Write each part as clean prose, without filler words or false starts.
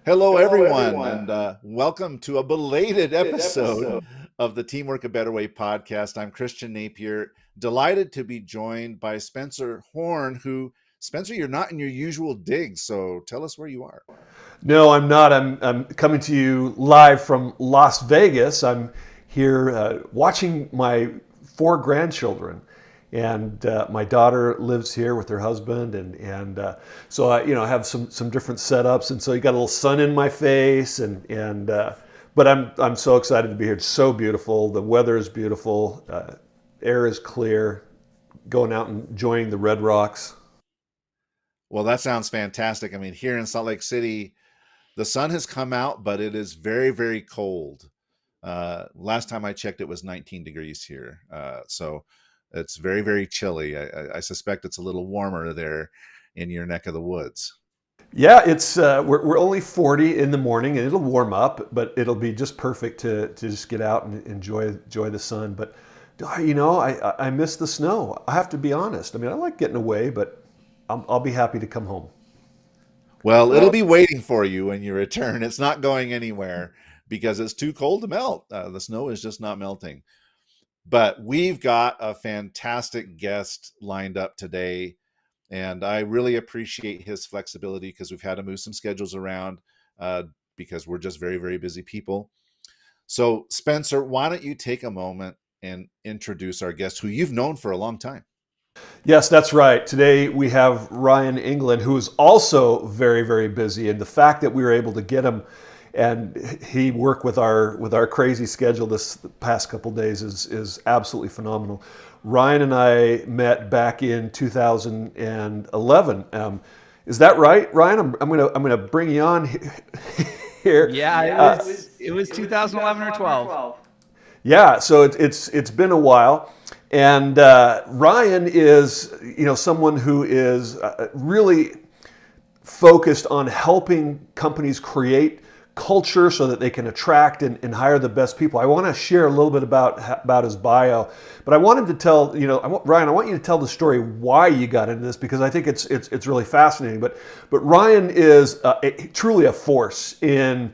Hello, everyone, and welcome to a belated episode of the Teamwork a Better Way podcast. I'm Christian Napier, delighted to be joined by Spencer Horn, who, Spencer, you're not in your usual digs, so tell us where you are. No, I'm not. I'm coming to you live from Las Vegas. I'm here watching my four grandchildren, and my daughter lives here with her husband, and so I have some different setups, and so you got a little sun in my face, and but I'm so excited to be here. It's so beautiful. The weather is beautiful. Air is clear. Going out and enjoying the Red Rocks. Well, that sounds fantastic. I mean, here in Salt Lake City, the sun has come out, but it is very, very cold. Last time I checked, it was 19 degrees here. So it's very, very chilly. I suspect it's a little warmer there in your neck of the woods. Yeah, it's we're only 40 in the morning, and it'll warm up, but it'll be just perfect to just get out and enjoy the sun. But I miss the snow. I have to be honest. I mean, I like getting away, but I'll be happy to come home. Well, it'll be waiting for you when you return. It's not going anywhere because it's too cold to melt. The snow is just not melting. But we've got a fantastic guest lined up today. And I really appreciate his flexibility because we've had to move some schedules around uh, because we're just very, very busy people. So, Spencer, why don't you take a moment and introduce our guest who you've known for a long time? Yes, that's right. Today we have Ryan Englin, who is also very, very busy, and the fact that we were able to get him and he worked with our crazy schedule this past couple days is absolutely phenomenal. Ryan and I met back in 2011. Is that right, Ryan? I'm gonna bring you on here. Yeah, it was 2011 or 12. Yeah, so it's been a while, and Ryan is someone who is really focused on helping companies create culture so that they can attract and hire the best people. I want to share a little bit about his bio, but I wanted to tell Ryan, I want you to tell the story why you got into this because I think it's really fascinating. But Ryan is truly a force in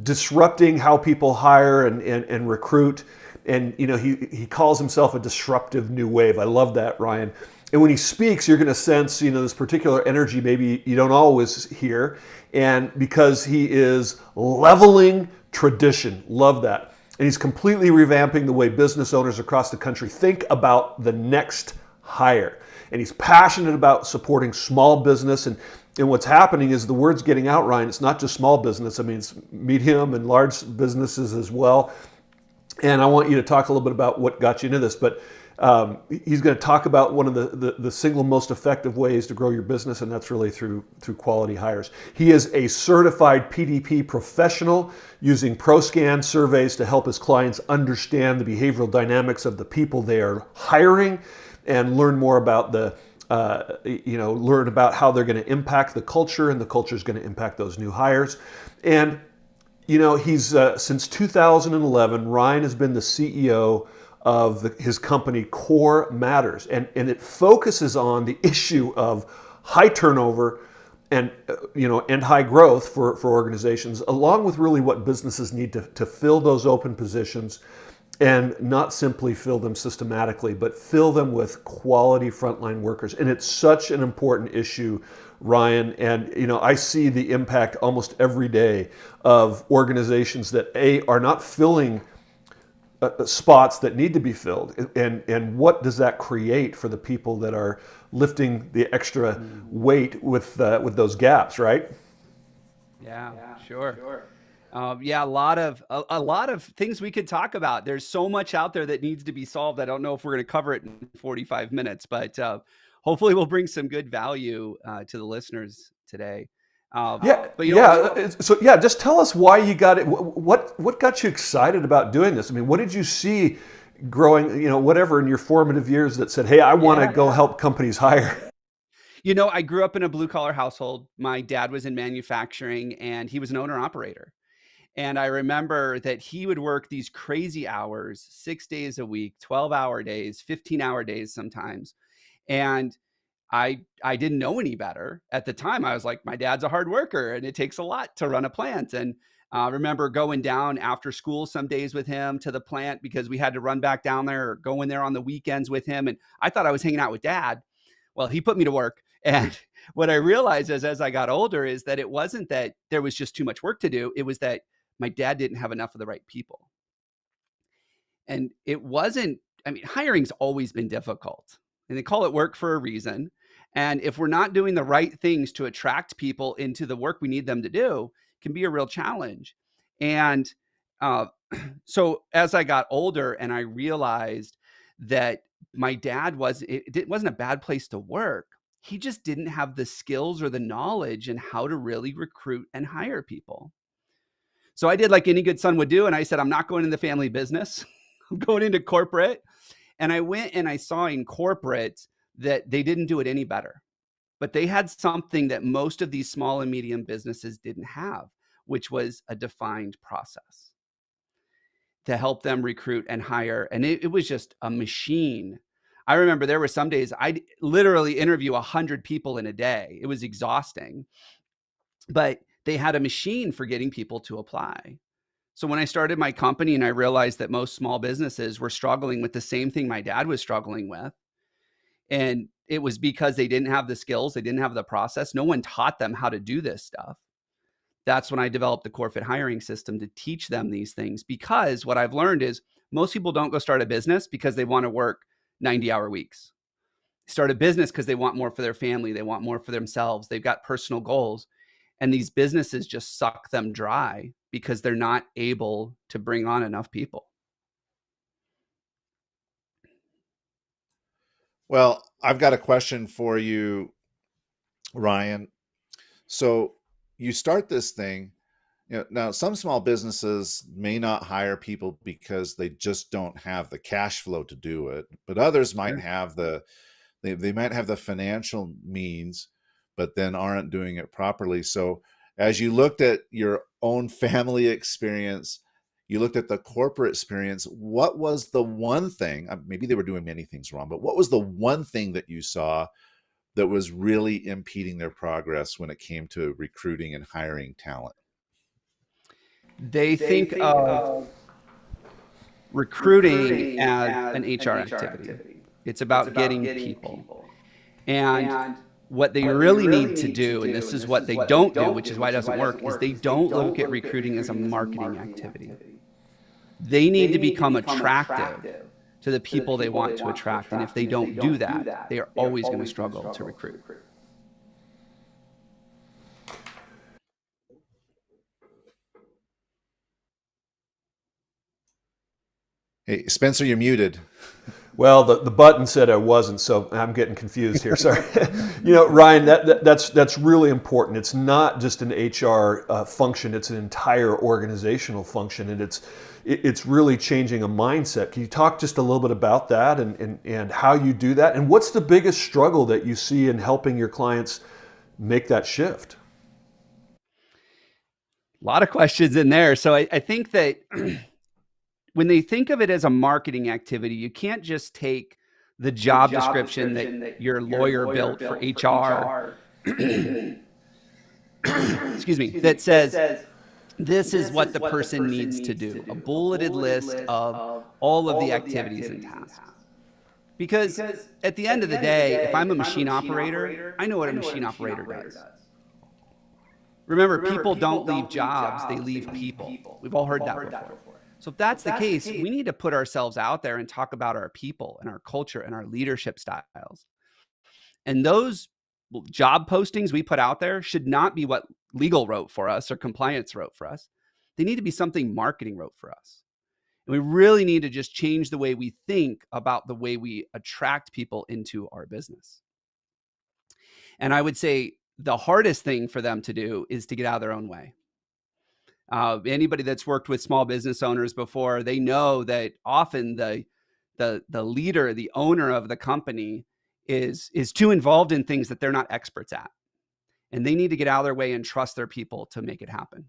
disrupting how people hire and recruit. And he calls himself a disruptive new wave. I love that, Ryan. And when he speaks, you're going to sense this particular energy maybe you don't always hear. And because he is leveling tradition, love that. And he's completely revamping the way business owners across the country think about the next hire. And he's passionate about supporting small business. And what's happening is the word's getting out, Ryan. It's not just small business. I mean, it's medium and large businesses as well. And I want you to talk a little bit about what got you into this. But he's going to talk about one of the single most effective ways to grow your business, and that's really through quality hires. He is a certified PDP professional using ProScan surveys to help his clients understand the behavioral dynamics of the people they are hiring and learn more about learn about how they're going to impact the culture, and the culture is going to impact those new hires. And he's since 2011, Ryan has been the CEO of his company Core Matters, and it focuses on the issue of high turnover and and high growth for organizations, along with really what businesses need to fill those open positions, and not simply fill them systematically, but fill them with quality frontline workers. And it's such an important issue, Ryan. And I see the impact almost every day of organizations that are not filling spots that need to be filled, and what does that create for the people that are lifting the extra weight with those gaps, right? Yeah, sure. Yeah, a lot of things we could talk about. There's so much out there that needs to be solved. I don't know if we're going to cover it in 45 minutes, but hopefully we'll bring some good value to the listeners today. But So yeah, just tell us why you got it. What got you excited about doing this? I mean, what did you see growing, whatever in your formative years that said, "Hey, I want to go help companies hire"? I grew up in a blue collar household. My dad was in manufacturing and he was an owner operator. And I remember that he would work these crazy hours, 6 days a week, 12-hour days, 15-hour days sometimes. And I didn't know any better at the time. I was like, my dad's a hard worker, and it takes a lot to run a plant. And I remember going down after school some days with him to the plant because we had to run back down there or go in there on the weekends with him. And I thought I was hanging out with dad. Well, he put me to work. And what I realized is, as I got older, is that it wasn't that there was just too much work to do. It was that my dad didn't have enough of the right people. And it wasn't, I mean, hiring's always been difficult, and they call it work for a reason. And if we're not doing the right things to attract people into the work we need them to do, it can be a real challenge. And uh, so as I got older and I realized that my dad it wasn't a bad place to work. He just didn't have the skills or the knowledge in how to really recruit and hire people. So I did like any good son would do. And I said, I'm not going in the family business. I'm going into corporate. And I went and I saw in corporate that they didn't do it any better, but they had something that most of these small and medium businesses didn't have, which was a defined process to help them recruit and hire. And it was just a machine. I remember there were some days I'd literally interview 100 people in a day. It was exhausting, but they had a machine for getting people to apply. So when I started my company and I realized that most small businesses were struggling with the same thing my dad was struggling with, and it was because they didn't have the skills, they didn't have the process, no one taught them how to do this stuff. That's when I developed the Counterfeit hiring system to teach them these things. Because what I've learned is most people don't go start a business because they want to work 90-hour weeks. Start a business because they want more for their family, they want more for themselves, they've got personal goals. And these businesses just suck them dry because they're not able to bring on enough people. Well, I've got a question for you, Ryan. So you start this thing, now some small businesses may not hire people because they just don't have the cash flow to do it, but others might have they might have the financial means, but then aren't doing it properly. So as you looked at your own family experience, you looked at the corporate experience, what was the one thing, maybe they were doing many things wrong, but what was the one thing that you saw that was really impeding their progress when it came to recruiting and hiring talent? They think of recruiting as an HR activity. It's about getting people. And what they really need to do, and this is what they don't do, which is why it doesn't work, is they don't look at recruiting as a marketing activity. They need to become attractive to the people they want to attract. And if they don't do that, they are always going to struggle to recruit. Hey, Spencer, you're muted. Well, the button said I wasn't, so I'm getting confused here. Sorry. Ryan, that's really important. It's not just an HR function; it's an entire organizational function, and it's really changing a mindset. Can you talk just a little bit about that and how you do that, and what's the biggest struggle that you see in helping your clients make that shift? A lot of questions in there. So I think that when they think of it as a marketing activity, you can't just take the job description that your lawyer built for HR, excuse me, that says, this is what the person needs to do, a bulleted list of all of the activities and tasks. Because at the end of the day, if I'm a machine operator, I know what a machine operator does. Remember, people don't leave jobs, they leave people. We've all heard that before. So if that's the case, we need to put ourselves out there and talk about our people and our culture and our leadership styles. And those job postings we put out there should not be what legal wrote for us or compliance wrote for us. They need to be something marketing wrote for us. And we really need to just change the way we think about the way we attract people into our business. And I would say the hardest thing for them to do is to get out of their own way. Anybody that's worked with small business owners before, they know that often the leader, the owner of the company is too involved in things that they're not experts at. And they need to get out of their way and trust their people to make it happen.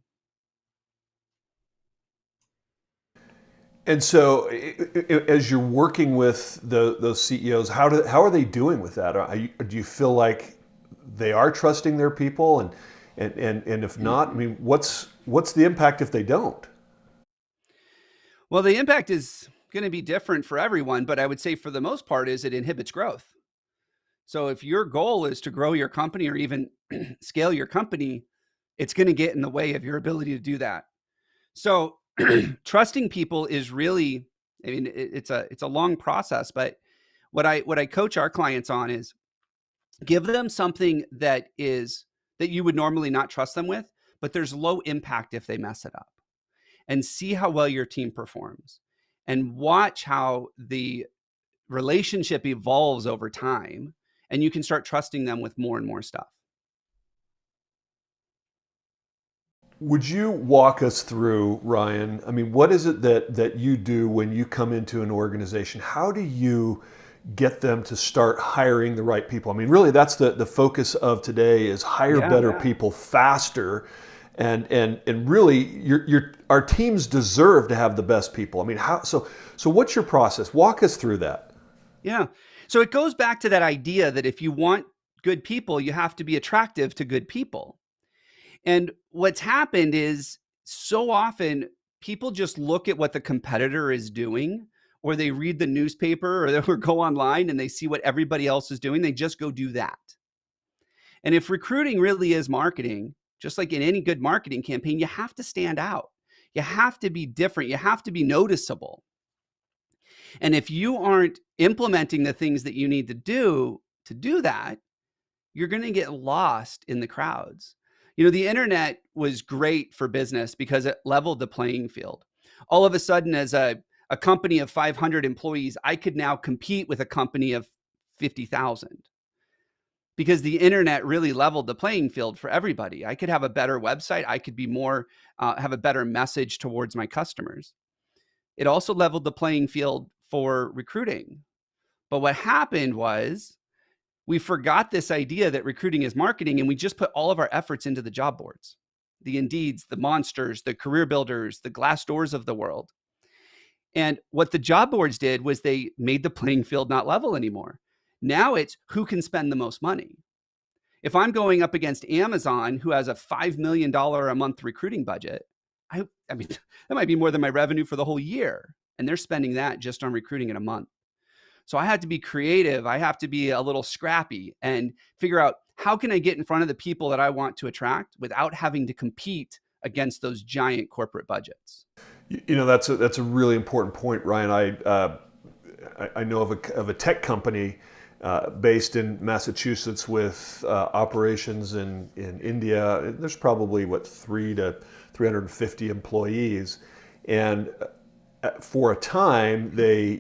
And so, as you're working with those CEOs, how are they doing with that? Do you feel like they are trusting their people, and if not, I mean, what's the impact if they don't? Well, the impact is going to be different for everyone, but I would say for the most part is it inhibits growth. So if your goal is to grow your company or even scale your company, it's going to get in the way of your ability to do that. So trusting people is really, I mean, it's a long process, but what I coach our clients on is give them something that you would normally not trust them with, but there's low impact if they mess it up, and see how well your team performs and watch how the relationship evolves over time, and you can start trusting them with more and more stuff. Would you walk us through, Ryan? I mean, what is it that you do when you come into an organization? How do you get them to start hiring the right people? I mean, really, that's the focus of today is hire better people faster. And really, our teams deserve to have the best people. I mean, so what's your process? Walk us through that. Yeah. So it goes back to that idea that if you want good people, you have to be attractive to good people. And what's happened is so often people just look at what the competitor is doing, or they read the newspaper, or they go online and they see what everybody else is doing. They just go do that. And if recruiting really is marketing, just like in any good marketing campaign, you have to stand out. You have to be different. You have to be noticeable. And if you aren't implementing the things that you need to do that, you're going to get lost in the crowds. You know, the internet was great for business because it leveled the playing field. All of a sudden, as a company of 500 employees, I could now compete with a company of 50,000 because the internet really leveled the playing field for everybody. I could have a better website. I could be more, have a better message towards my customers. It also leveled the playing field for recruiting. But what happened was we forgot this idea that recruiting is marketing, and we just put all of our efforts into the job boards, the Indeeds, the Monsters, the Career Builders, the Glassdoors of the world. And what the job boards did was they made the playing field not level anymore. Now it's who can spend the most money. If I'm going up against Amazon, who has a $5 million a month recruiting budget, I mean, that might be more than my revenue for the whole year. And they're spending that just on recruiting in a month. So I have to be creative. I have to be a little scrappy and figure out how can I get in front of the people that I want to attract without having to compete against those giant corporate budgets. You know, that's a really important point, Ryan. I know of a tech company based in Massachusetts with operations in India. There's probably 3 to 350 employees, and for a time they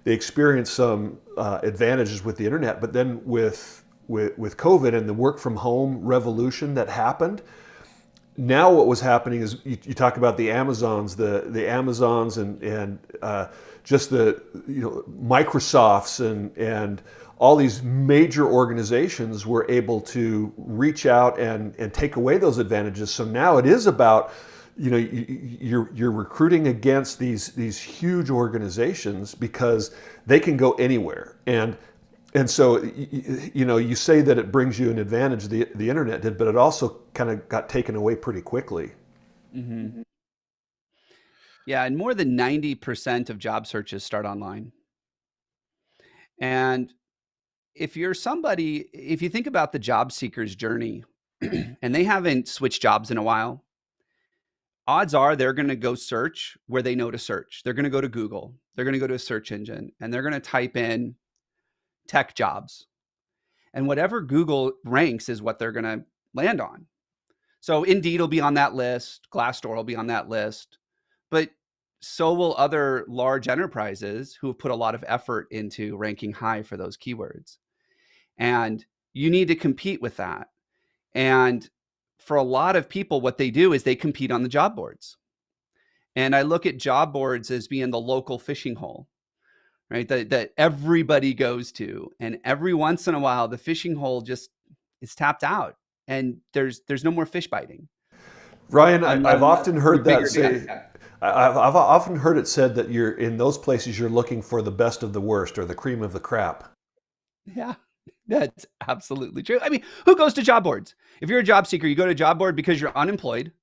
experienced some advantages with the internet, but then with COVID and the work from home revolution that happened. Now what was happening is you talk about the Amazons, the Amazons and just the Microsofts and all these major organizations were able to reach out and take away those advantages. So now it is about you're recruiting against these huge organizations because they can go anywhere. And so, you say that it brings you an advantage, the internet did, but it also kind of got taken away pretty quickly. Mm-hmm. Yeah, and more than 90% of job searches start online. And if you think about the job seeker's journey and they haven't switched jobs in a while, odds are they're going to go search where they know to search. They're going to go to Google. They're going to go to a search engine, and they're going to type in tech jobs. And whatever Google ranks is what they're going to land on. So Indeed will be on that list. Glassdoor will be on that list. But so will other large enterprises who have put a lot of effort into ranking high for those keywords. And you need to compete with that. And for a lot of people, what they do is they compete on the job boards. And I look at job boards as being the local fishing hole, right? That everybody goes to. And every once in a while, the fishing hole just is tapped out and there's no more fish biting. Ryan, I've often heard that say, I've often heard it said that you're in those places, you're looking for the best of the worst or the cream of the crap. Yeah, that's absolutely true. I mean, who goes to job boards? If you're a job seeker, you go to a job board because you're unemployed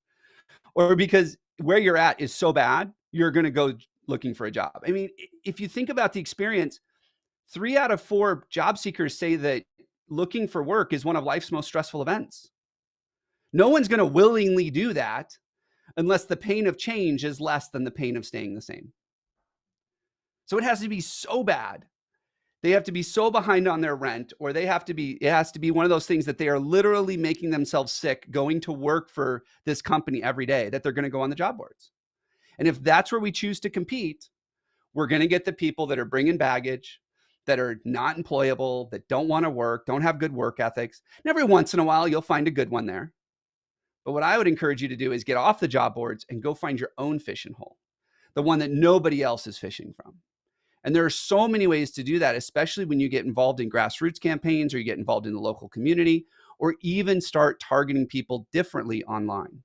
or because where you're at is so bad, you're going to go looking for a job. I mean, if you think about the experience, 3 out of 4 job seekers say that looking for work is one of life's most stressful events. No one's going to willingly do that unless the pain of change is less than the pain of staying the same. So it has to be so bad. They have to be so behind on their rent, or it has to be one of those things that they are literally making themselves sick going to work for this company every day that they're going to go on the job boards. And if that's where we choose to compete, we're going to get the people that are bringing baggage, that are not employable, that don't want to work, don't have good work ethics. And every once in a while, you'll find a good one there. But what I would encourage you to do is get off the job boards and go find your own fishing hole, the one that nobody else is fishing from. And there are so many ways to do that, especially when you get involved in grassroots campaigns or you get involved in the local community, or even start targeting people differently online.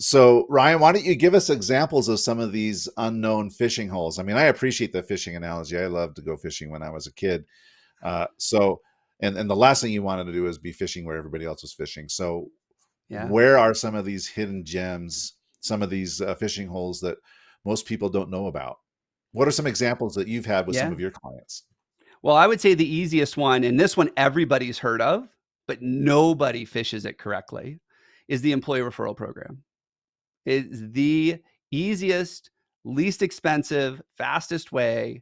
So, Ryan, why don't you give us examples of some of these unknown fishing holes? I mean, I appreciate the fishing analogy. I loved to go fishing when I was a kid. And the last thing you wanted to do is be fishing where everybody else was fishing. So, where are some of these hidden gems, some of these fishing holes that most people don't know about? What are some examples that you've had with some of your clients? Well, I would say the easiest one, and this one everybody's heard of, but nobody fishes it correctly, is the employee referral program. It's the easiest, least expensive, fastest way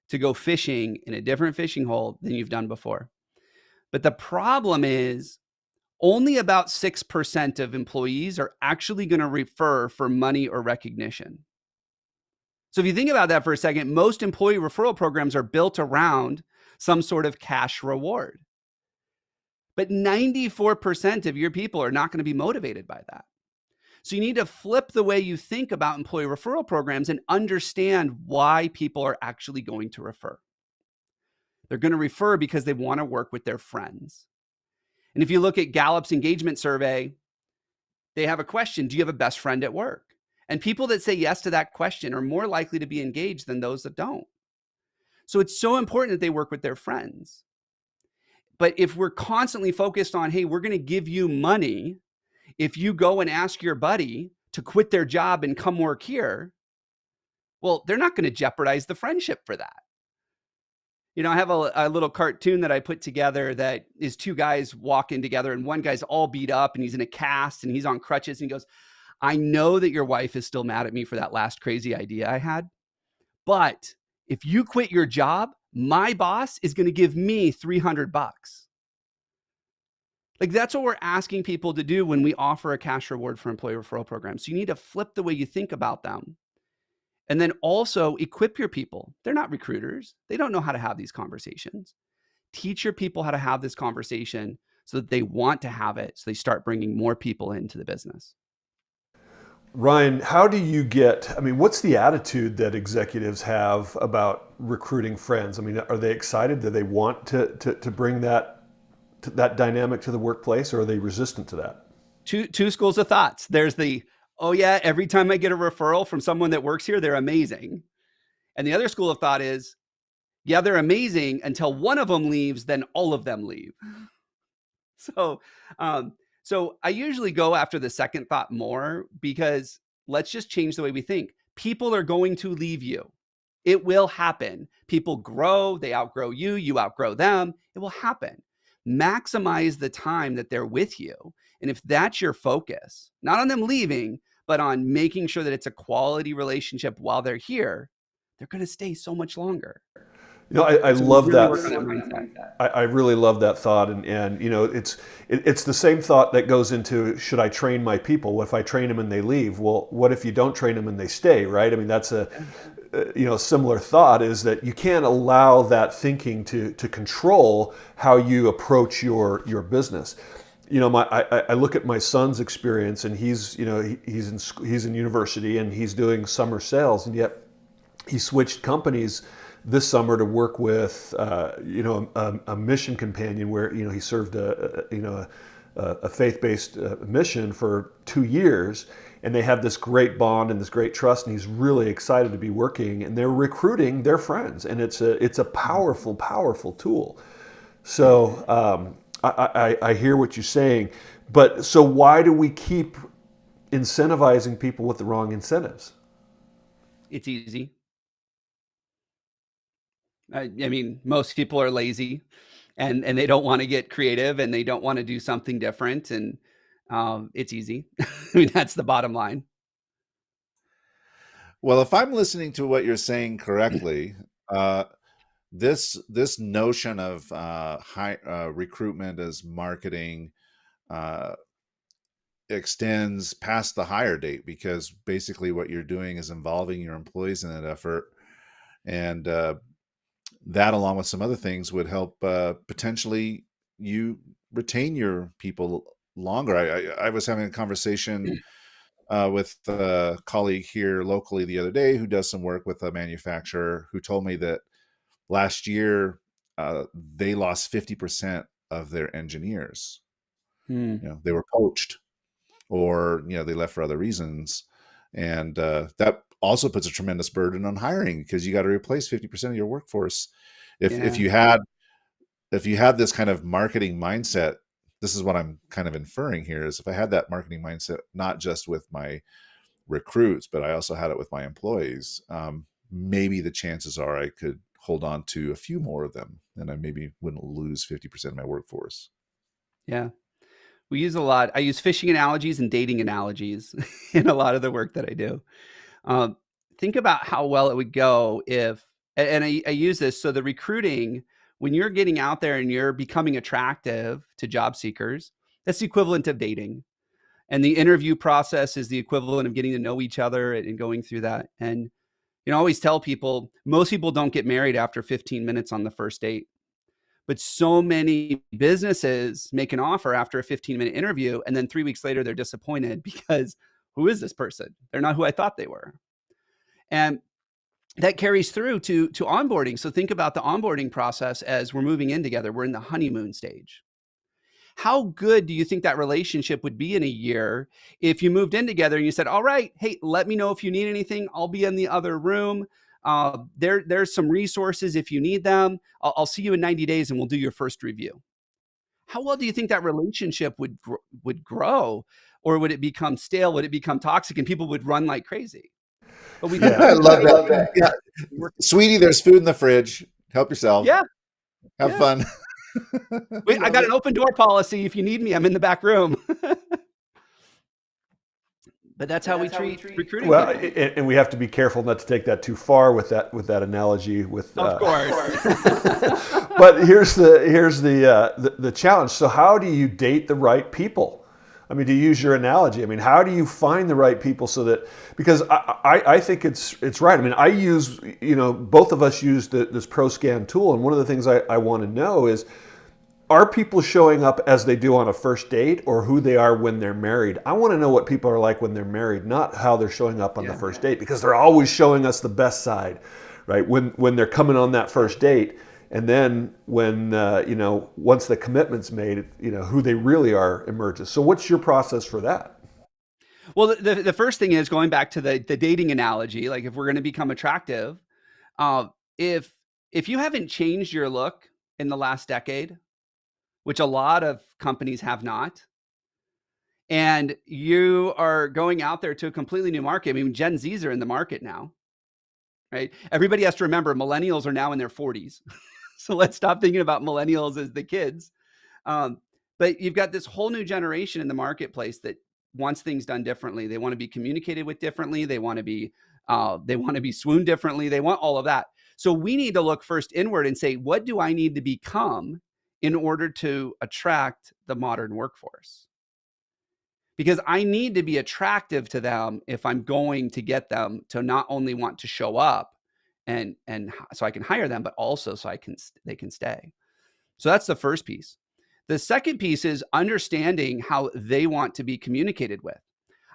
to go fishing in a different fishing hole than you've done before. But the problem is only about 6% of employees are actually going to refer for money or recognition. So if you think about that for a second, most employee referral programs are built around some sort of cash reward. But 94% of your people are not going to be motivated by that. So you need to flip the way you think about employee referral programs and understand why people are actually going to refer. They're going to refer because they want to work with their friends. And if you look at Gallup's engagement survey, they have a question: do you have a best friend at work? And people that say yes to that question are more likely to be engaged than those that don't. So it's so important that they work with their friends. But if we're constantly focused on, hey, we're going to give you money if you go and ask your buddy to quit their job and come work here, well, they're not going to jeopardize the friendship for that. You know, I have a little cartoon that I put together that is 2 guys walking together, and one guy's all beat up and he's in a cast and he's on crutches, and he goes, I know that your wife is still mad at me for that last crazy idea I had, but if you quit your job, my boss is going to give me $300. Like, that's what we're asking people to do when we offer a cash reward for employee referral programs. So you need to flip the way you think about them. And then also equip your people. They're not recruiters. They don't know how to have these conversations. Teach your people how to have this conversation so that they want to have it, so they start bringing more people into the business. Ryan, how do you what's the attitude that executives have about recruiting friends? I mean, are they excited? Do they want to bring that dynamic to the workplace, or are they resistant to that? Two schools of thoughts. There's the, oh yeah, every time I get a referral from someone that works here, they're amazing. And the other school of thought is, yeah, they're amazing until one of them leaves, then all of them leave. So I usually go after the second thought more, because let's just change the way we think. People are going to leave you. It will happen. People grow, they outgrow you, you outgrow them. It will happen. Maximize the time that they're with you. And if that's your focus, not on them leaving, but on making sure that it's a quality relationship while they're here, they're going to stay so much longer. You know, I love that. I really love that thought, and you know, it's the same thought that goes into, should I train my people? What if I train them and they leave? Well, what if you don't train them and they stay? Right? I mean, that's a similar thought, is that you can't allow that thinking to control how you approach your business. You know, I look at my son's experience, and he's in university and he's doing summer sales, and yet he switched companies this summer to work with a mission companion where he served a faith-based mission for 2 years, and they have this great bond and this great trust, and he's really excited to be working, and they're recruiting their friends, and it's a powerful tool. So I hear what you're saying, but so why do we keep incentivizing people with the wrong incentives? It's easy. I mean, most people are lazy, and they don't want to get creative, and they don't want to do something different, and it's easy. I mean, that's the bottom line. Well, if I'm listening to what you're saying correctly, this notion of high recruitment as marketing uh, extends past the hire date, because basically what you're doing is involving your employees in that effort, and that, along with some other things, would help potentially you retain your people longer. I was having a conversation with a colleague here locally the other day who does some work with a manufacturer, who told me that last year they lost 50% of their engineers. Hmm. They were poached, or they left for other reasons, and that also puts a tremendous burden on hiring, because you got to replace 50% of your workforce. If Yeah. you had this kind of marketing mindset, this is what I'm kind of inferring here, is if I had that marketing mindset, not just with my recruits, but I also had it with my employees, maybe the chances are I could hold on to a few more of them, and I maybe wouldn't lose 50% of my workforce. Yeah. We use a lot. I use fishing analogies and dating analogies in a lot of the work that I do. Um, think about how well it would go if, and I use this. So the recruiting, when you're getting out there and you're becoming attractive to job seekers, that's the equivalent of dating. And the interview process is the equivalent of getting to know each other and going through that. And I always tell people, most people don't get married after 15 minutes on the first date. But so many businesses make an offer after a 15-minute interview, and then 3 weeks later, they're disappointed because who is this person? They're not who I thought they were. And that carries through to onboarding. So think about the onboarding process as we're moving in together. We're in the honeymoon stage. How good do you think that relationship would be in a year if you moved in together and you said, all right, hey, let me know if you need anything. I'll be in the other room. There's some resources if you need them. I'll see you in 90 days and we'll do your first review. How well do you think that relationship would grow? Or would it become stale? Would it become toxic, and people would run like crazy? But we Yeah, do. I love that. Yeah, sweetie, there's food in the fridge. Help yourself. Yeah, Have yeah. fun. Wait, I Love got it. an open door policy. If you need me, I'm in the back room. But that's how we treat recruiting Well, people. and we have to be careful not to take that too far with that analogy. Of course. But here's the challenge. So how do you date the right people? I mean, to use your analogy, I mean, how do you find the right people so that, because I think it's right. I mean, I use, both of us use this ProScan tool, and one of the things I want to know is, are people showing up as they do on a first date, or who they are when they're married? I want to know what people are like when they're married, not how they're showing up on the first date, because they're always showing us the best side, right? When they're coming on that first date, and then when once the commitment's made, who they really are emerges. So what's your process for that? Well, the first thing is going back to the dating analogy. Like, if we're going to become attractive, uh, if you haven't changed your look in the last decade, which a lot of companies have not, and you are going out there to a completely new market. I mean, Gen Zs are in the market now, right? Everybody has to remember millennials are now in their 40s. So let's stop thinking about millennials as the kids. Um, but you've got this whole new generation in the marketplace that wants things done differently. They want to be communicated with differently. They want to be swooned differently. They want all of that. So we need to look first inward and say, what do I need to become in order to attract the modern workforce? Because I need to be attractive to them if I'm going to get them to not only want to show up and so I can hire them, but also so they can stay. So that's the first piece. The second piece is understanding how they want to be communicated with.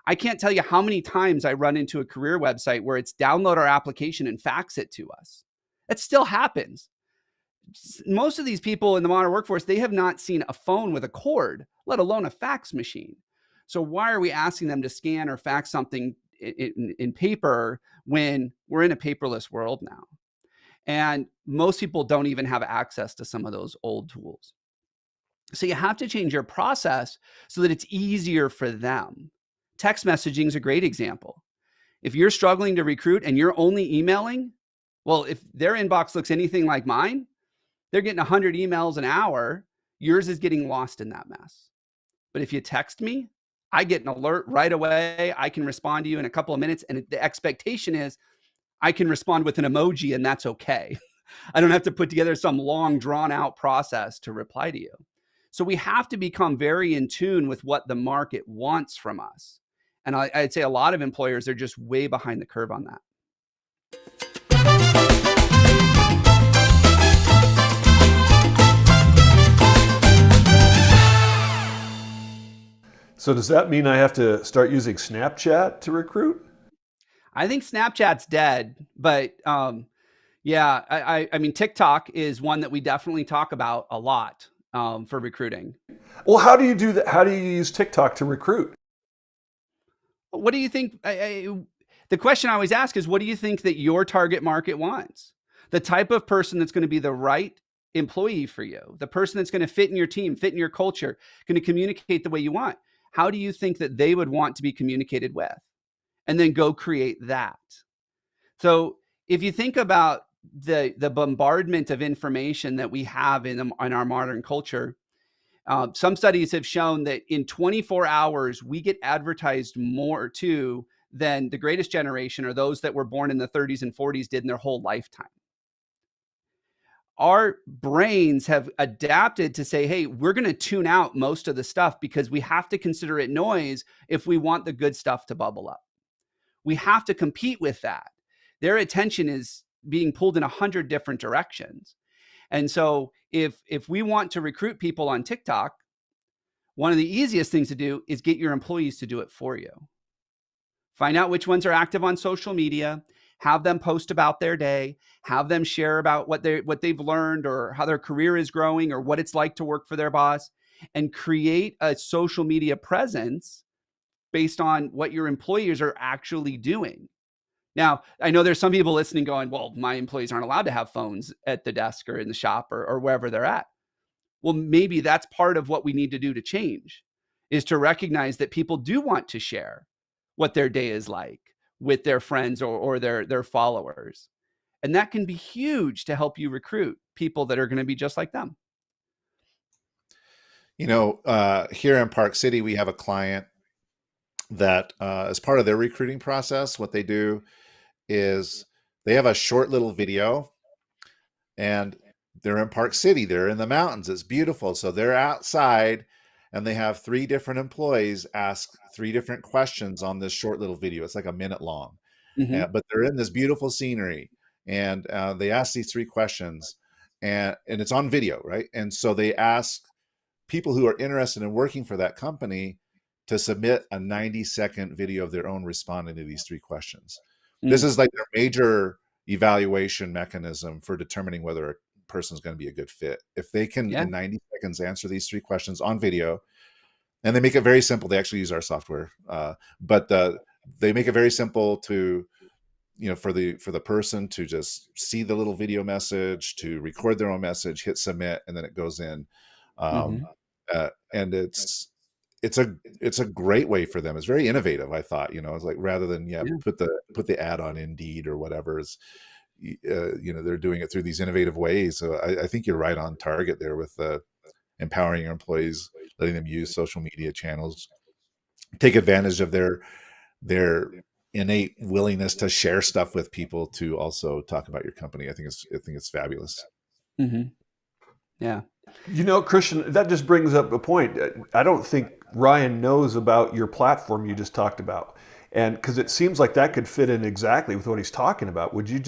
I can't tell you how many times I run into a career website where it's download our application and fax it to us. It still happens. Most of these people in the modern workforce, they have not seen a phone with a cord, let alone a fax machine. So why are we asking them to scan or fax something in paper when we're in a paperless world now? And most people don't even have access to some of those old tools. So you have to change your process so that it's easier for them. Text messaging is a great example. If you're struggling to recruit and you're only emailing, well, if their inbox looks anything like mine, they're getting 100 emails an hour. Yours is getting lost in that mess. But if you text me, I get an alert right away. I can respond to you in a couple of minutes. And the expectation is I can respond with an emoji, and that's okay. I don't have to put together some long, drawn out process to reply to you. So we have to become very in tune with what the market wants from us. And I'd say a lot of employers are just way behind the curve on that. So does that mean I have to start using Snapchat to recruit? I think Snapchat's dead, but yeah, I mean, TikTok is one that we definitely talk about a lot for recruiting. Well, how do you do that? How do you use TikTok to recruit? What do you think? The question I always ask is, what do you think that your target market wants? The type of person that's going to be the right employee for you, the person that's going to fit in your team, fit in your culture, going to communicate the way you want. How do you think that they would want to be communicated with? And then go create that. So if you think about the bombardment of information that we have in our modern culture, some studies have shown that in 24 hours, we get advertised more too than the greatest generation or those that were born in the 30s and 40s did in their whole lifetime. Our brains have adapted to say, hey, we're going to tune out most of the stuff because we have to consider it noise if we want the good stuff to bubble up. We have to compete with that. Their attention is being pulled in 100 different directions. And so if we want to recruit people on TikTok, one of the easiest things to do is get your employees to do it for you. Find out which ones are active on social media, have them post about their day, have them share about what they've learned or how their career is growing or what it's like to work for their boss, and create a social media presence based on what your employees are actually doing. Now, I know there's some people listening going, well, my employees aren't allowed to have phones at the desk or in the shop or wherever they're at. Well, maybe that's part of what we need to do to change, is to recognize that people do want to share what their day is like with their friends or their followers. And that can be huge to help you recruit people that are going to be just like them. You know, here in Park City, we have a client that as part of their recruiting process, what they do is they have a short little video, and they're in Park City. They're in the mountains. It's beautiful. So they're outside, and they have 3 different employees ask 3 different questions on this short little video. It's like a minute long, Mm-hmm. but they're in this beautiful scenery, and they ask these 3 questions, and it's on video, right? And so they ask people who are interested in working for that company to submit a 90-second video of their own responding to these 3 questions. This is like their major evaluation mechanism for determining whether a person's going to be a good fit. If they can, Yeah. in 90 seconds, answer these 3 questions on video, and they make it very simple. They actually use our software, but they make it very simple to, for the person to just see the little video message, to record their own message, hit submit, and then it goes in. Mm-hmm. And it's a great way for them. It's very innovative, I thought. It's like, rather than Yeah. put the ad on Indeed or whatever, is they're doing it through these innovative ways. So I think you're right on target there with empowering your employees, letting them use social media channels, take advantage of their innate willingness to share stuff with people, to also talk about your company. I think it's fabulous. Mm-hmm. Yeah. Christian, that just brings up a point. I don't think Ryan knows about your platform you just talked about. And because it seems like that could fit in exactly with what he's talking about. Would you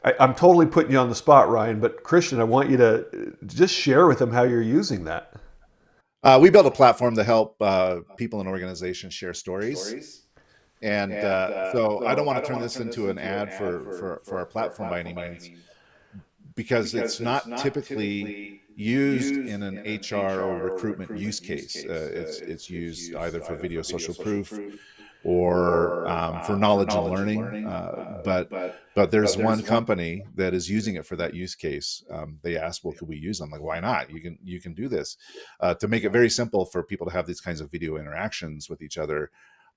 I'm totally putting you on the spot, Ryan, but Christian, I want you to just share with him how you're using that. We built a platform to help people and organizations share stories And so I don't want to turn this into an ad for our platform by any means, because it's not typically used in an HR or recruitment use case. It's used either for video social proof or for knowledge and learning. But there's one company that is using it for that use case. They asked, "Well, could we use them?" I'm like, why not? You can do this to make it very simple for people to have these kinds of video interactions with each other,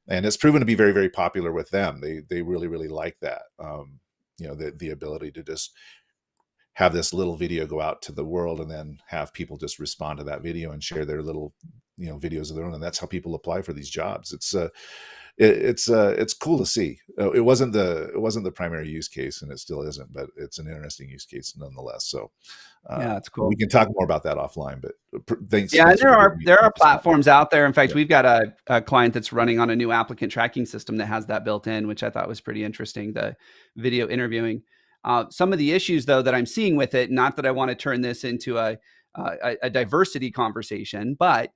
and it's proven to be very, very popular with them. They really, really like that. The ability to just have this little video go out to the world and then have people just respond to that video and share their little videos of their own, and that's how people apply for these jobs. It's cool to see. It wasn't the primary use case, and it still isn't, but it's an interesting use case nonetheless. So Yeah, that's cool. we can talk more about that offline, but thanks. Yeah, thanks and for giving me there are this time. platforms out there. In fact, Yeah. we've got a client that's running on a new applicant tracking system that has that built in, which I thought was pretty interesting, the video interviewing. Some of the issues, though, that I'm seeing with it, not that I want to turn this into a diversity conversation, but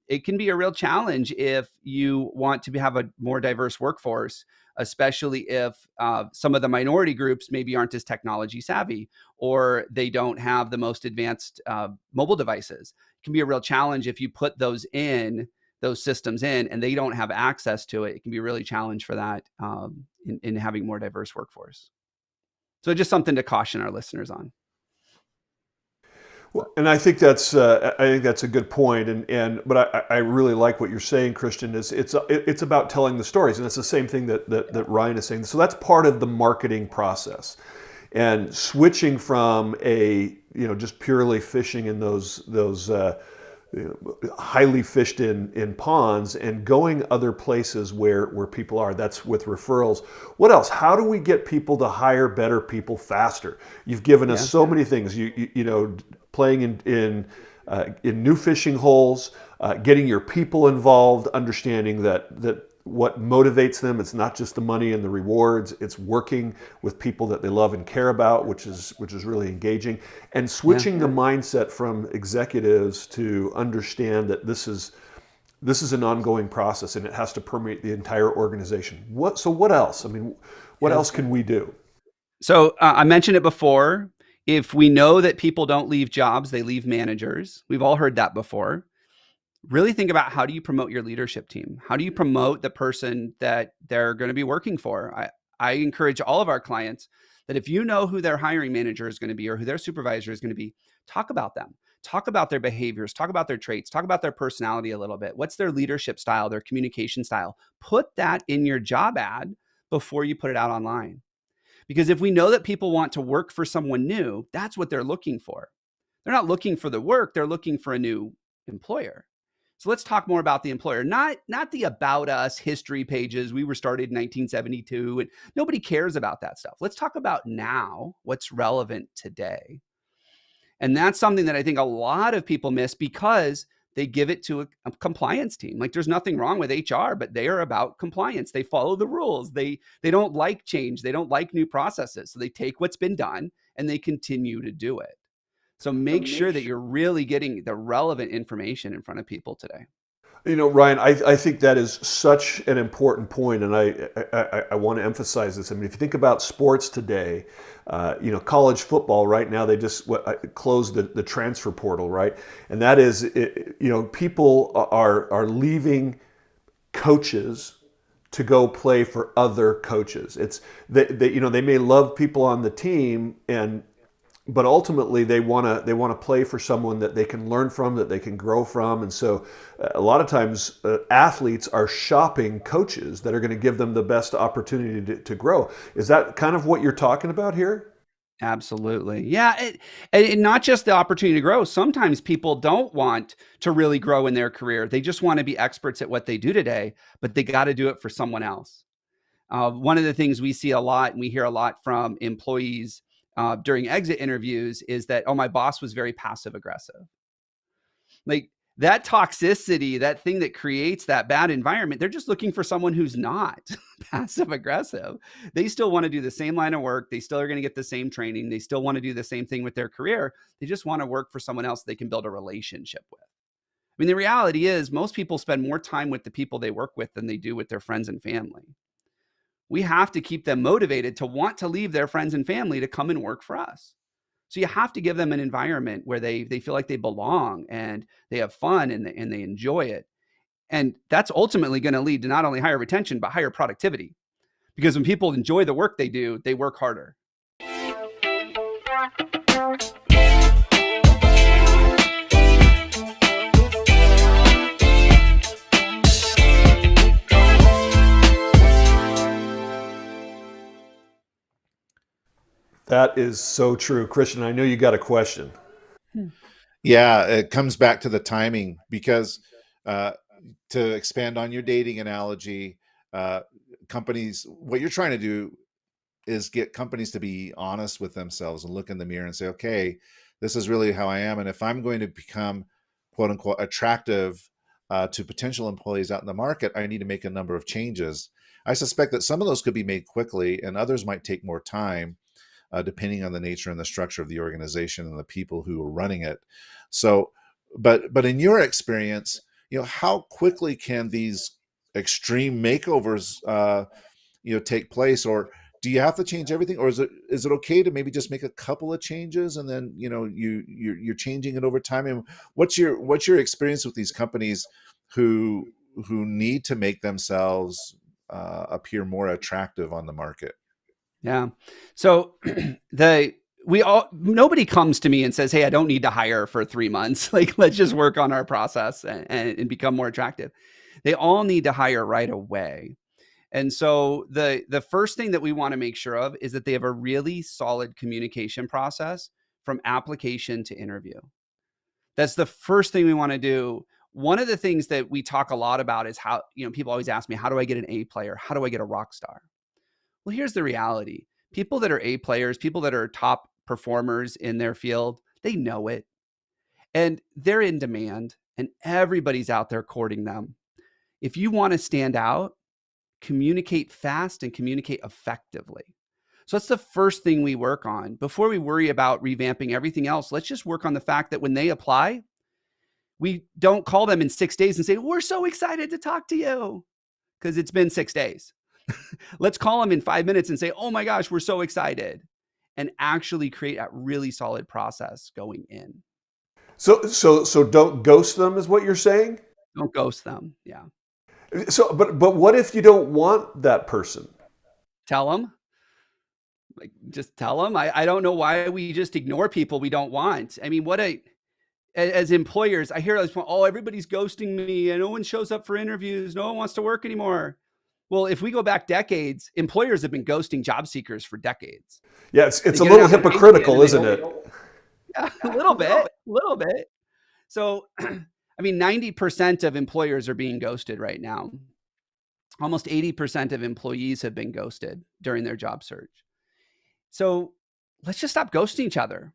it can be a real challenge if you want to have a more diverse workforce, especially if some of the minority groups maybe aren't as technology savvy, or they don't have the most advanced mobile devices. It can be a real challenge if you put those systems in and they don't have access to it. It can be a really challenge for that in having more diverse workforce. So just something to caution our listeners on. Well, and I think that's a good point, but I really like what you're saying, Christian. It's about telling the stories, and it's the same thing that Ryan is saying. So that's part of the marketing process, and switching from just purely fishing in those highly fished in ponds and going other places where people are. That's with referrals. What else? How do we get people to hire better people faster? You've given us so many things. Playing in new fishing holes, getting your people involved, understanding that what motivates them, it's not just the money and the rewards, it's working with people that they love and care about, which is really engaging, and switching the mindset from executives to understand that this is an ongoing process and it has to permeate the entire organization. What else? I mean, what else can we do? So I mentioned it before. If we know that people don't leave jobs, they leave managers. We've all heard that before. Really think about, how do you promote your leadership team? How do you promote the person that they're going to be working for? I encourage all of our clients that if you know who their hiring manager is going to be or who their supervisor is going to be, talk about them. Talk about their behaviors, talk about their traits, talk about their personality a little bit. What's their leadership style, their communication style? Put that in your job ad before you put it out online. Because if we know that people want to work for someone new, that's what they're looking for. They're not looking for the work, they're looking for a new employer. So let's talk more about the employer, not the about us history pages. We were started in 1972 and nobody cares about that stuff. Let's talk about now, what's relevant today. And that's something that I think a lot of people miss because they give it to a compliance team. Like, there's nothing wrong with HR, but they are about compliance. They follow the rules. They don't like change. They don't like new processes. So they take what's been done and they continue to do it. So make sure that you're really getting the relevant information in front of people today. Ryan, I think that is such an important point, and I want to emphasize this. I mean, if you think about sports today, college football right now, they just closed the transfer portal, right? And that is, people are leaving coaches to go play for other coaches. They may love people on the team, but ultimately they want to play for someone that they can learn from, that they can grow from. And so a lot of times athletes are shopping coaches that are going to give them the best opportunity to grow. Is that kind of what you're talking about here? Absolutely. Yeah. And not just the opportunity to grow. Sometimes people don't want to really grow in their career. They just want to be experts at what they do today, but they got to do it for someone else. One of the things we see a lot and we hear a lot from employees during exit interviews is that, oh, my boss was very passive aggressive. Like, that toxicity, that thing that creates that bad environment, they're just looking for someone who's not passive aggressive. They still want to do the same line of work. They still are going to get the same training. They still want to do the same thing with their career. They just want to work for someone else they can build a relationship with. I mean, the reality is most people spend more time with the people they work with than they do with their friends and family. We have to keep them motivated to want to leave their friends and family to come and work for us. So you have to give them an environment where they feel like they belong and they have fun and they enjoy it. And that's ultimately going to lead to not only higher retention, but higher productivity. Because when people enjoy the work they do, they work harder. That is so true. Christian, I know you got a question. Yeah, it comes back to the timing because to expand on your dating analogy, companies, what you're trying to do is get companies to be honest with themselves and look in the mirror and say, okay, this is really how I am. And if I'm going to become quote unquote attractive to potential employees out in the market, I need to make a number of changes. I suspect that some of those could be made quickly and others might take more time. Depending on the nature and the structure of the organization and the people who are running it. So, but in your experience, how quickly can these extreme makeovers, take place, or do you have to change everything, or is it okay to maybe just make a couple of changes and then you're changing it over time? And what's your experience with these companies who need to make themselves appear more attractive on the market? Yeah. So nobody comes to me and says, hey, I don't need to hire for 3 months. Like, let's just work on our process and become more attractive. They all need to hire right away. And so the first thing that we want to make sure of is that they have a really solid communication process from application to interview. That's the first thing we want to do. One of the things that we talk a lot about is how, people always ask me, how do I get an A player? How do I get a rock star? Well, here's the reality. People that are A players, people that are top performers in their field, they know it. And they're in demand and everybody's out there courting them. If you want to stand out, communicate fast and communicate effectively. So that's the first thing we work on. Before we worry about revamping everything else, let's just work on the fact that when they apply, we don't call them in 6 days and say, we're so excited to talk to you, because it's been 6 days. Let's call them in 5 minutes and say, oh my gosh, we're so excited, and actually create a really solid process going in. So don't ghost them is what you're saying? Don't ghost them. Yeah. So, but what if you don't want that person? Tell them. Like, just tell them. I don't know why we just ignore people we don't want. I mean, as employers, I hear this, oh, everybody's ghosting me and no one shows up for interviews. No one wants to work anymore. Well, if we go back decades, employers have been ghosting job seekers for decades. Yeah, it's a little hypocritical, isn't it? Yeah, a little bit. So, I mean, 90% of employers are being ghosted right now. Almost 80% of employees have been ghosted during their job search. So let's just stop ghosting each other.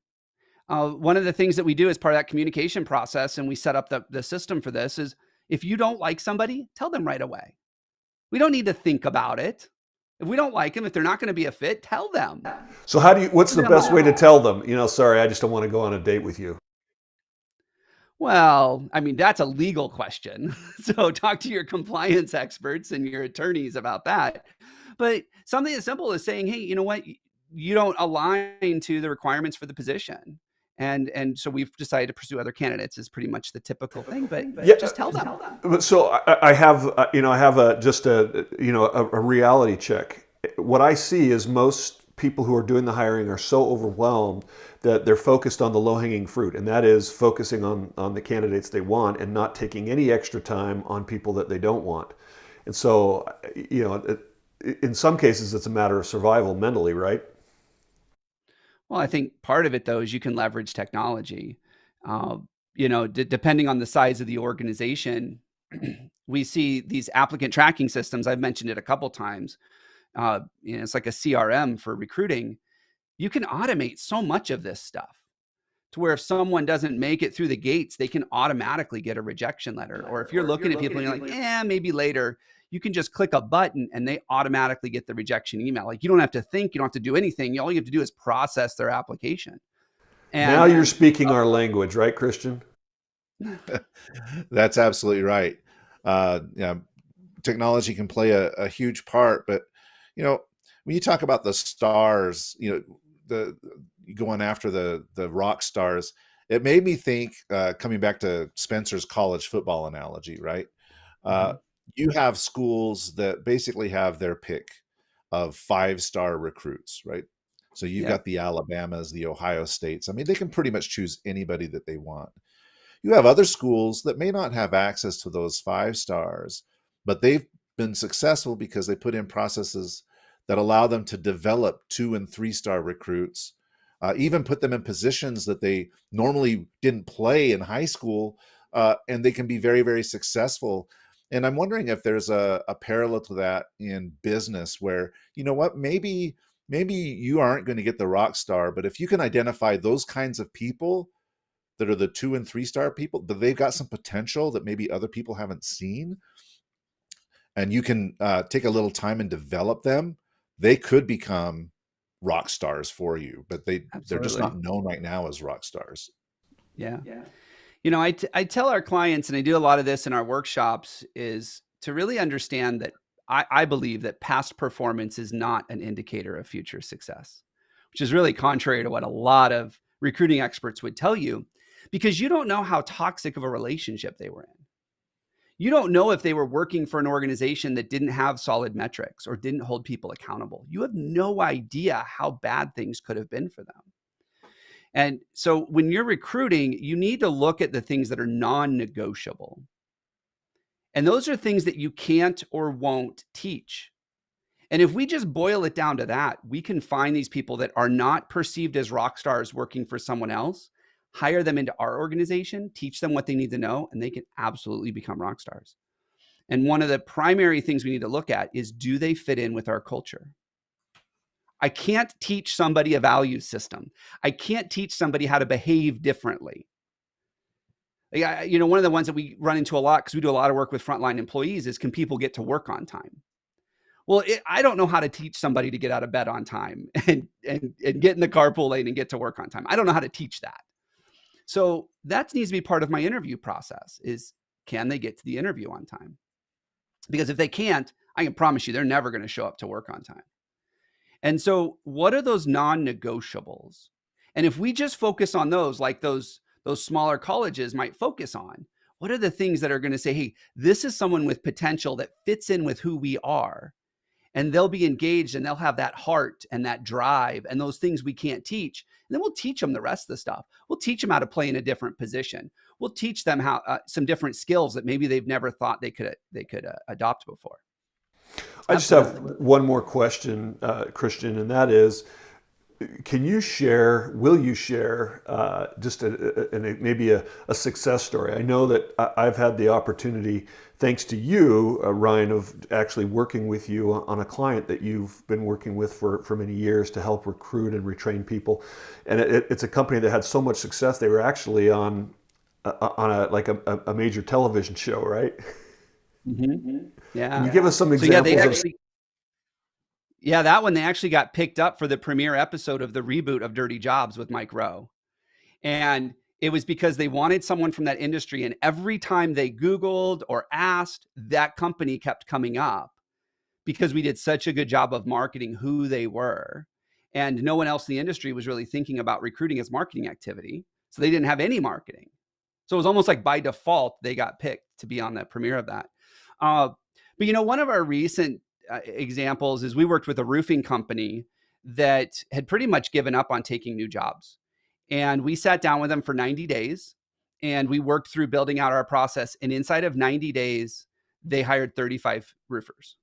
One of the things that we do as part of that communication process, and we set up the system for this, is if you don't like somebody, tell them right away. We don't need to think about it. If we don't like them, if they're not going to be a fit, tell them. So what's the best way to tell them? Sorry, I just don't want to go on a date with you. Well, I mean, that's a legal question. So talk to your compliance experts and your attorneys about that. But something as simple as saying, hey, you know what? You don't align to the requirements for the position. And so we've decided to pursue other candidates is pretty much the typical thing, but yeah, just tell them. So I have a reality check. What I see is most people who are doing the hiring are so overwhelmed that they're focused on the low-hanging fruit, and that is focusing on the candidates they want and not taking any extra time on people that they don't want. And so, in some cases, it's a matter of survival mentally, right? Well, I think part of it, though, is you can leverage technology. Depending on the size of the organization, we see these applicant tracking systems. I've mentioned it a couple times. It's like a CRM for recruiting. You can automate so much of this stuff to where if someone doesn't make it through the gates, they can automatically get a rejection letter. Or if you're looking at people and you're like, maybe later, you can just click a button and they automatically get the rejection email. Like, you don't have to think, you don't have to do anything. All you have to do is process their application. And now you're speaking our language, right, Christian? That's absolutely right. Yeah, technology can play a huge part, but you know, when you talk about the stars, the going after the rock stars, it made me think, coming back to Spencer's college football analogy, right? Uh, Mhm. you have schools that basically have their pick of five-star recruits, right? So you've Yep, got the Alabamas, the Ohio States. I mean, they can pretty much choose anybody that they want. You have other schools that may not have access to those five stars, but they've been successful because they put in processes that allow them to develop two and three-star recruits, even put them in positions that they normally didn't play in high school, and they can be very, very successful. And I'm wondering if there's a parallel to that in business where, you know what, maybe you aren't going to get the rock star, but if you can identify those kinds of people that are the two and three-star people, that they've got some potential that maybe other people haven't seen, and you can take a little time and develop them, they could become rock stars for you, but they're just absolutely. not known right now as rock stars. Yeah. I tell our clients, and I do a lot of this in our workshops, is to really understand that I believe that past performance is not an indicator of future success, which is really contrary to what a lot of recruiting experts would tell you, because you don't know how toxic of a relationship they were in. You don't know if they were working for an organization that didn't have solid metrics or didn't hold people accountable. You have no idea how bad things could have been for them. And so when you're recruiting, you need to look at the things that are non negotiable. And those are things that you can't or won't teach. And if we just boil it down to that, we can find these people that are not perceived as rock stars working for someone else, hire them into our organization, teach them what they need to know, and they can absolutely become rock stars. And one of the primary things we need to look at is, do they fit in with our culture? I can't teach somebody a value system. I can't teach somebody how to behave differently. Yeah, one of the ones that we run into a lot, because we do a lot of work with frontline employees, is, can people get to work on time? Well, I don't know how to teach somebody to get out of bed on time and get in the carpool lane and get to work on time. I don't know how to teach that. So that needs to be part of my interview process, is, can they get to the interview on time? Because if they can't, I can promise you they're never going to show up to work on time. And so what are those non-negotiables? And if we just focus on those, like those smaller colleges might focus on, what are the things that are going to say, hey, this is someone with potential that fits in with who we are, and they'll be engaged and they'll have that heart and that drive and those things we can't teach. And then we'll teach them the rest of the stuff. We'll teach them how to play in a different position. We'll teach them how some different skills that maybe they've never thought they could adopt before. I just have Absolutely. one more question, Christian, and that is, will you share just maybe a success story? I know that I've had the opportunity, thanks to you, Ryan, of actually working with you on a client that you've been working with for many years to help recruit and retrain people. And it's a company that had so much success, they were actually on a major television show, right? Mm-hmm. Can you Yeah. give us some So yeah, they examples of? actually, yeah, that one, they actually got picked up for the premiere episode of the reboot of Dirty Jobs with Mike Rowe. And it was because they wanted someone from that industry. And every time they Googled or asked, that company kept coming up, because we did such a good job of marketing who they were. And no one else in the industry was really thinking about recruiting as marketing activity. So they didn't have any marketing. So it was almost like by default, they got picked to be on the premiere of that. Uh, but one of our recent examples is, we worked with a roofing company that had pretty much given up on taking new jobs. And we sat down with them for 90 days and we worked through building out our process. And inside of 90 days, they hired 35 roofers.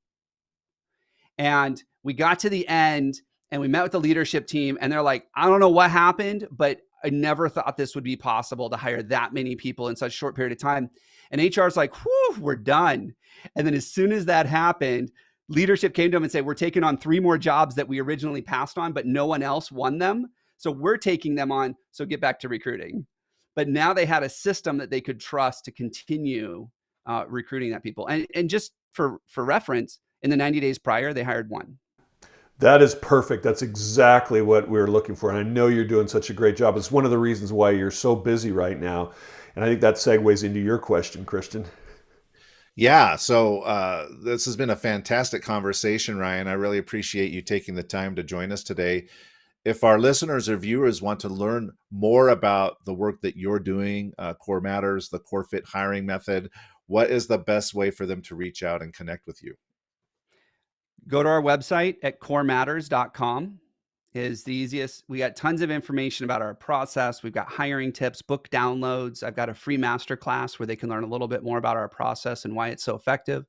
And we got to the end and we met with the leadership team, and they're like, I don't know what happened, but I never thought this would be possible to hire that many people in such a short period of time. And HR's like, whew, we're done. And then as soon as that happened, leadership came to them and said, we're taking on 3 more jobs that we originally passed on, but no one else won them. So we're taking them on. So get back to recruiting. But now they had a system that they could trust to continue recruiting that people. And just for reference, in the 90 days prior, they hired 1. That is perfect. That's exactly what we're looking for. And I know you're doing such a great job. It's one of the reasons why you're so busy right now. And I think that segues into your question, Christian. Yeah, so this has been a fantastic conversation, Ryan. I really appreciate you taking the time to join us today. If our listeners or viewers want to learn more about the work that you're doing, Core Matters, the Counterfeit hiring method, what is the best way for them to reach out and connect with you? Go to our website at corematters.com is the easiest. We got tons of information about our process. We've got hiring tips, book downloads. I've got a free masterclass where they can learn a little bit more about our process and why it's so effective.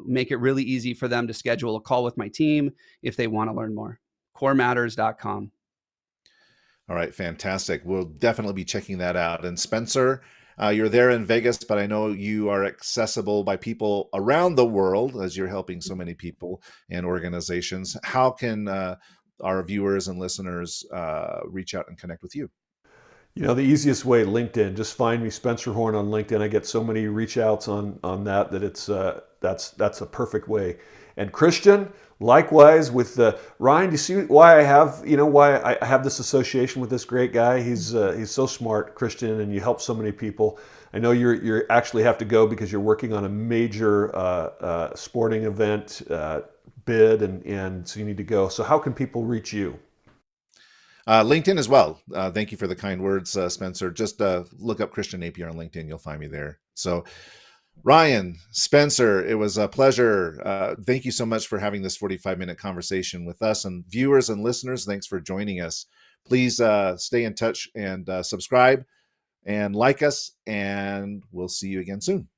Make it really easy for them to schedule a call with my team if they want to learn more. Corematters.com. All right, fantastic. We'll definitely be checking that out. And Spencer, you're there in Vegas, but I know you are accessible by people around the world as you're helping so many people and organizations. How can our viewers and listeners reach out and connect with you? You know, the easiest way, LinkedIn. Just find me, Spencer Horn, on LinkedIn. I get so many reach outs on that it's that's a perfect way. And Christian, likewise with Ryan. Do you see why I have why I have this association with this great guy? He's so smart, Christian, and you help so many people. I know you actually have to go because you're working on a major sporting event bid, and so you need to go. So how can people reach you? LinkedIn as well. Thank you for the kind words, Spencer. Just look up Christian Napier on LinkedIn. You'll find me there. So Ryan, Spencer, it was a pleasure. Thank you so much for having this 45-minute conversation with us, and viewers and listeners, thanks for joining us. Please stay in touch and subscribe and like us, and we'll see you again soon.